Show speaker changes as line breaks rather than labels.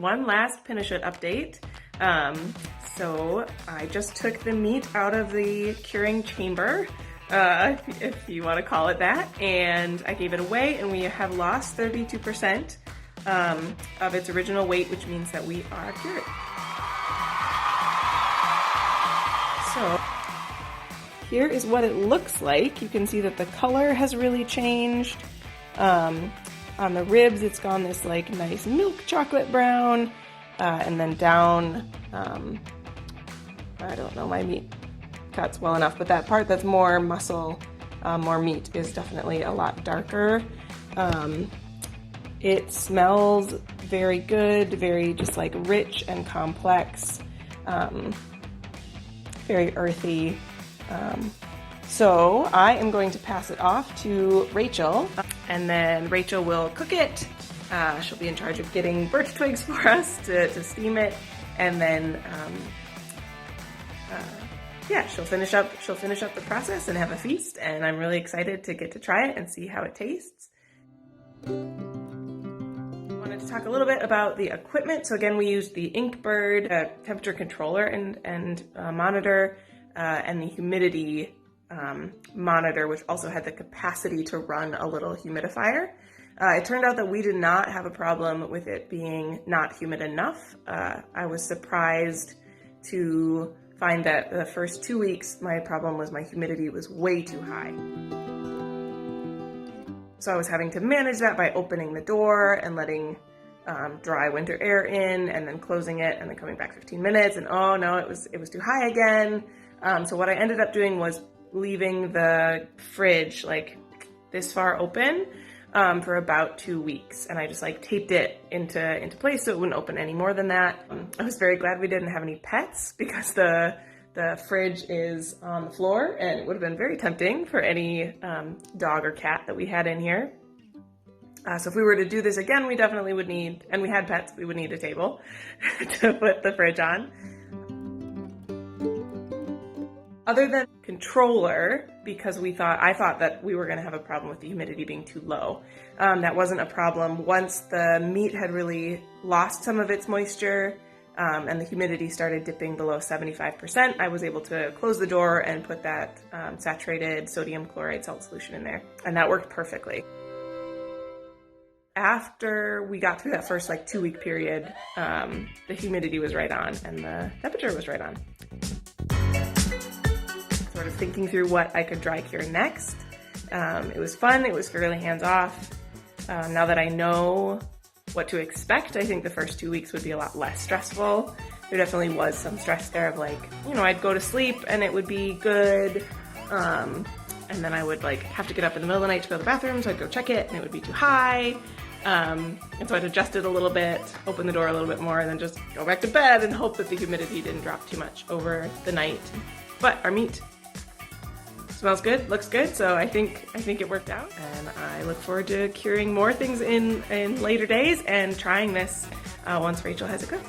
one last Pinnekjøtt update. So I just took the meat out of the curing chamber, if you want to call it that, and I gave it away, and we have lost 32% of its original weight, which means that we are cured. So here is what it looks like. You can see that the color has really changed. On the ribs, it's gone this like nice milk chocolate brown, and then down, I don't know, my meat cuts well enough, but that part that's more muscle, more meat is definitely a lot darker. It smells very good, very just like rich and complex, very earthy. So I am going to pass it off to Rachel, and then Rachel will cook it. She'll be in charge of getting birch twigs for us to steam it, and then yeah, she'll finish up the process and have a feast, and I'm really excited to get to try it and see how it tastes. I wanted to talk a little bit about the equipment. So again, we used the Inkbird temperature controller and monitor, and the humidity monitor, which also had the capacity to run a little humidifier. It turned out that we did not have a problem with it being not humid enough. I was surprised to find that the first 2 weeks, my problem was my humidity was way too high. So I was having to manage that by opening the door and letting dry winter air in, and then closing it and then coming back 15 minutes, and oh no, it was too high again. So what I ended up doing was leaving the fridge like this far open for about 2 weeks, and I just like taped it into place so it wouldn't open any more than that. I was very glad we didn't have any pets, because the fridge is on the floor, and it would have been very tempting for any dog or cat that we had in here. So if we were to do this again, we definitely would need, and we had pets, we would need a table to put the fridge on. Other than controller, because I thought that we were going to have a problem with the humidity being too low. That wasn't a problem. Once the meat had really lost some of its moisture, and the humidity started dipping below 75%, I was able to close the door and put that saturated sodium chloride salt solution in there, and that worked perfectly. After we got through that first like 2 week period, the humidity was right on and the temperature was right on. Sort of thinking through what I could dry cure next. It was fun, it was fairly hands-off. Now that I know what to expect, I think the first 2 weeks would be a lot less stressful. There definitely was some stress there of like, you know, I'd go to sleep and it would be good, and then I would like have to get up in the middle of the night to go to the bathroom, so I'd go check it and it would be too high. And so I'd adjust it a little bit, open the door a little bit more, and then just go back to bed and hope that the humidity didn't drop too much over the night. But our meat smells good, looks good, so I think it worked out, and I look forward to curing more things in later days and trying this once Rachel has it cooked.